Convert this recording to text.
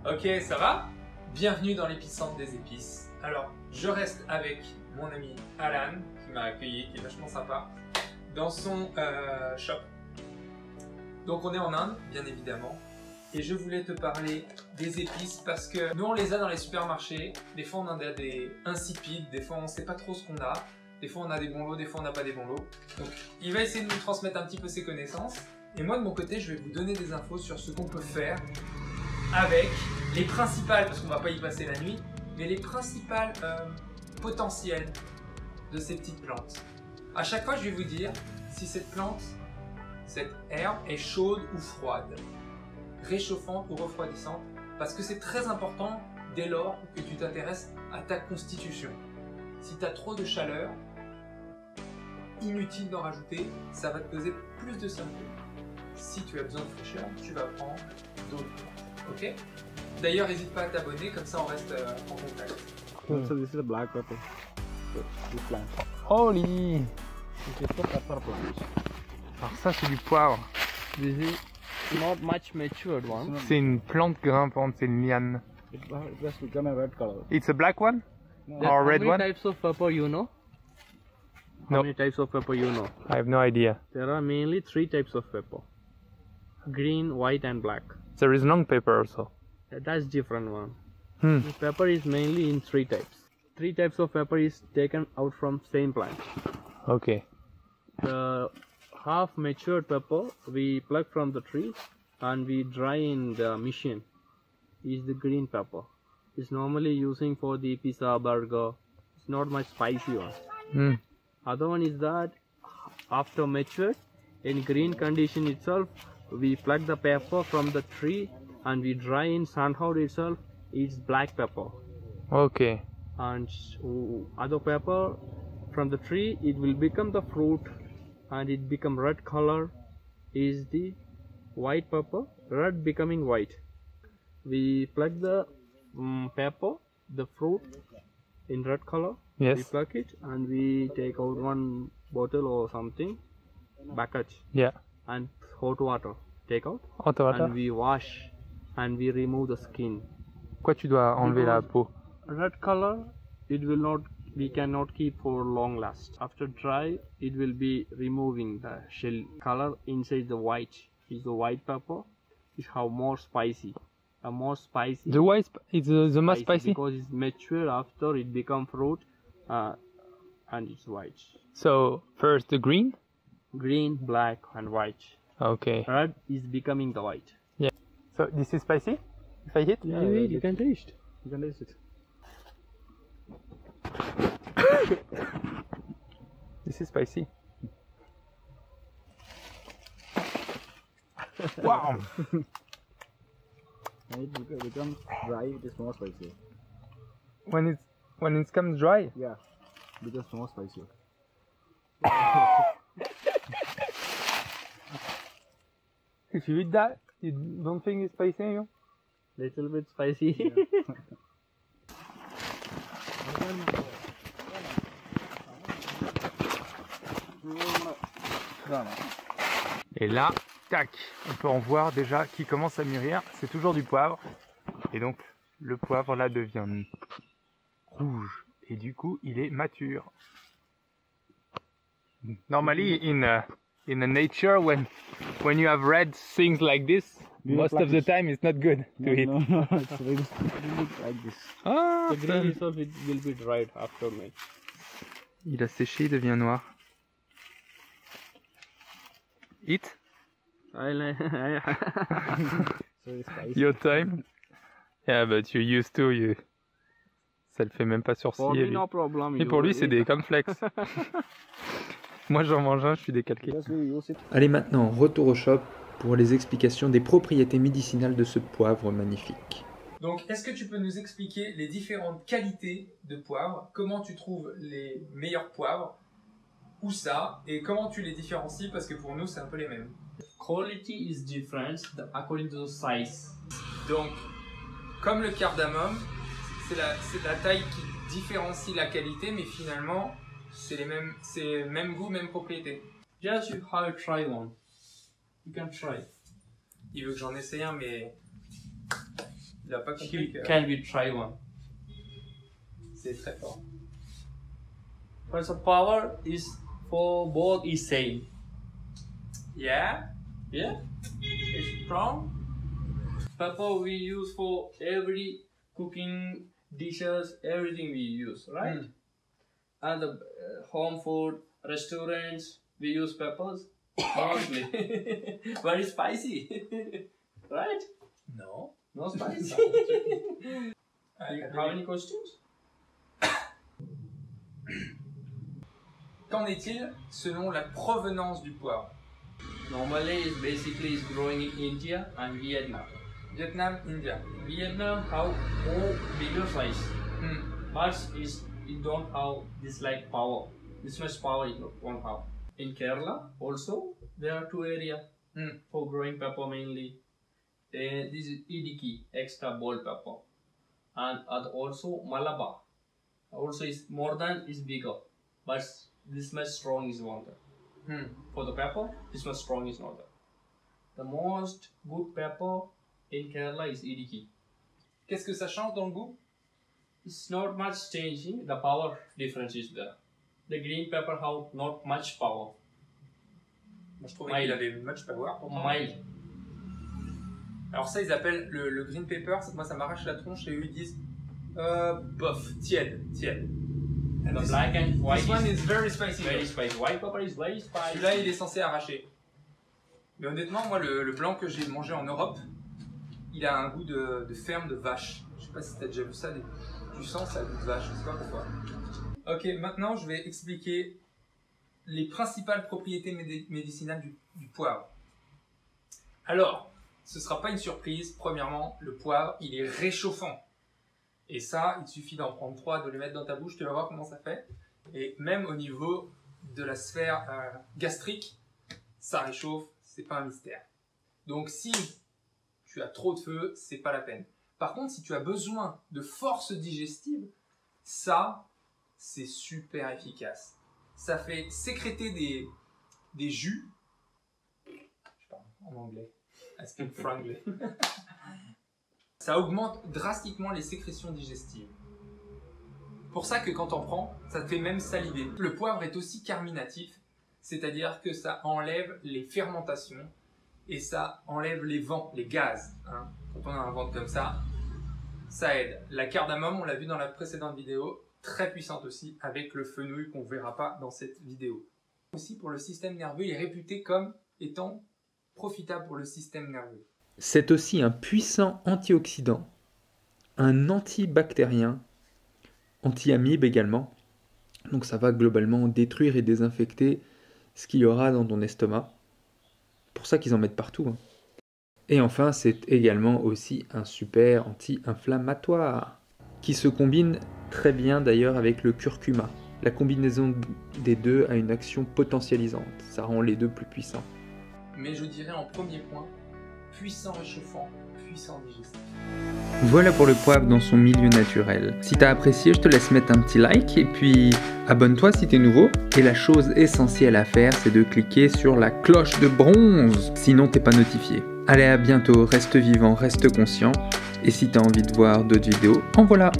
Ok, ça va? Bienvenue dans l'épicentre des épices. Alors, je reste avec mon ami Alan, qui m'a accueilli, qui est vachement sympa, dans son shop. Donc on est en Inde, bien évidemment, et je voulais te parler des épices parce que nous on les a dans les supermarchés, des fois on en a des insipides, des fois on sait pas trop ce qu'on a, des fois on a des bons lots, des fois on n'a pas des bons lots. Donc il va essayer de nous transmettre un petit peu ses connaissances, et moi de mon côté je vais vous donner des infos sur ce qu'on peut faire avec les principales, parce qu'on va pas y passer la nuit, mais les principales potentiels de ces petites plantes. À chaque fois je vais vous dire si cette plante, cette herbe est chaude ou froide, réchauffante ou refroidissante, parce que c'est très important dès lors que tu t'intéresses à ta constitution. Si tu as trop de chaleur, inutile d'en rajouter, ça va te causer plus de symptômes. Si tu as besoin de fraîcheur, tu vas prendre d'autres plantes. Ok? D'ailleurs, n'hésite pas à t'abonner, comme ça on reste en contact. So this is a black pepper. This plant. Holy! This is the pepper plant. Alors ça c'est du poivre. This is not much matured one. C'est une plante grimpante, c'est une liane. It just become a red color. It's a black one? No. Or red How one? many types of pepper you know? No. How many types of pepper you know? I have no idea. There are mainly 3 types of pepper. Green, white and black. There is long pepper also. That's different one. Hmm. The pepper is mainly in 3 types. 3 types of pepper is taken out from same plant. Okay. The half matured pepper we pluck from the tree and we dry in the machine is the green pepper. It's normally using for the pizza, burger. It's not much spicy one. Hmm. Other one is that after matured in green condition itself we pluck the pepper from the tree and we dry in sandhouse itself. It's black pepper. Okay. And other pepper from the tree it will become the fruit and it become red color is the white pepper, red becoming white. We pluck the pepper, the fruit in red color. We Yes. pluck it and we take out one bottle or something, bucket, Yeah. and hot water take out Hot water. and we wash and we remove the skin. Pourquoi tu dois enlever la peau? Red color it will not, we cannot keep for long last. After dry it will be removing the shell color inside the white is the white pepper is how more spicy, a more spicy. The white is the most spicy? Because it's mature after it become fruit and it's white. So first the green? Green, black and white. Okay. Red is becoming the white. So this is spicy? If I hit? Yeah, You can taste. You can taste it. This is spicy. Wow! When it becomes dry, it is more spicy. When it comes dry? Yeah, it becomes more spicy. If you eat that, you don't think it's spicy, you? Little bit spicy. Et là, tac, on peut en voir déjà qui commence à mûrir. C'est toujours du poivre. Et donc, le poivre là devient rouge. Et du coup, il est mature. Normally, in a nature, when you have red things like this, most of the time it's not good to eat. No, it's really like this. Ah, The green itself it will be dried after me. il a séché, il devient noir. Eat I like. So it's spicy. your time. Yeah, but you used to, ça le fait même pas For sourciller. me lui. no problem. Mais pour lui, c'est des cornflakes. Moi, j'en mange un, je suis décalqué. Because we use it. Allez maintenant, retour au shop pour les explications des propriétés médicinales de ce poivre magnifique. Donc, est-ce que tu peux nous expliquer les différentes qualités de poivre? Comment tu trouves les meilleurs poivres? Où ça? Et comment tu les différencies? Parce que pour nous, c'est un peu les mêmes. Quality is different according to the size. Donc, comme le cardamome, c'est la taille qui différencie la qualité, mais finalement, c'est même goût, même propriété. Just you have to try one. You can try. Il veut que j'en essaye un, mais Il a pas compris que Can we try one? c'est très fort. But the power is for both is same. Yeah. Yeah, it's strong. Pepper we use for every cooking dishes, everything we use, right? And the home food, restaurants, we use peppers mostly. Very spicy, right? Non. No spicy. You have any questions? Qu'en est-il selon la provenance du poivre? Normally, it's basically is growing in India and Vietnam. Vietnam, India. Vietnam have more bigger size. Hmm. But it don't have this like power. This much power it won't have. In Kerala also there are two areas for growing pepper mainly. This is Idiki, extra bold pepper, and also Malabar. Also is more than is bigger, but this much strong is not there. For the pepper, this much strong is not there. The most good pepper in Kerala is Idiki. Qu'est-ce que ça change dans le goût? It's not much changing. The power difference is there. The green pepper have not much power. Moi, je trouvais qu'il avait much power. Mild. Alors ça, ils appellent le green pepper. Moi, ça m'arrache la tronche et eux, ils disent bof, tiède. And the black and white This one is very spicy. very spicy. White pepper is very spicy. Celui-là, il est censé arracher. Mais honnêtement, moi, le blanc que j'ai mangé en Europe, il a un goût de ferme de vache. Je sais pas si t'as déjà vu ça, du sang, ça a le goût de vache, je sais pas pourquoi. Ok, maintenant, je vais expliquer les principales propriétés médicinales du poivre. Alors, ce sera pas une surprise. Premièrement, le poivre, il est réchauffant. Et ça, il suffit d'en prendre 3, de les mettre dans ta bouche, tu vas voir comment ça fait. Et même au niveau de la sphère gastrique, ça réchauffe, c'est pas un mystère. Donc si tu as trop de feu, c'est pas la peine. Par contre, si tu as besoin de force digestive, ça, c'est super efficace. Ça fait sécréter des jus. Je parle en anglais. I speak franglais. Ça augmente drastiquement les sécrétions digestives. Pour ça que quand on prend, ça te fait même saliver. Le poivre est aussi carminatif, c'est-à-dire que ça enlève les fermentations et ça enlève les vents, les gaz. Hein. Quand on a un ventre comme ça aide. La cardamome, on l'a vu dans la précédente vidéo, très puissante aussi, avec le fenouil qu'on ne verra pas dans cette vidéo. Aussi pour le système nerveux, il est réputé comme étant profitable pour le système nerveux. C'est aussi un puissant antioxydant, un antibactérien, anti-amibe également. Donc ça va globalement détruire et désinfecter ce qu'il y aura dans ton estomac. C'est pour ça qu'ils en mettent partout. Hein. Et enfin, c'est également aussi un super anti-inflammatoire, qui se combine très bien d'ailleurs avec le curcuma. La combinaison des deux a une action potentialisante, ça rend les deux plus puissants. Mais je dirais en premier point, puissant réchauffant, puissant digestif. Voilà pour le poivre dans son milieu naturel. Si t'as apprécié, je te laisse mettre un petit like et puis abonne-toi si t'es nouveau. Et la chose essentielle à faire, c'est de cliquer sur la cloche de bronze, sinon t'es pas notifié. Allez, à bientôt, reste vivant, reste conscient. Et si t'as envie de voir d'autres vidéos, en voilà.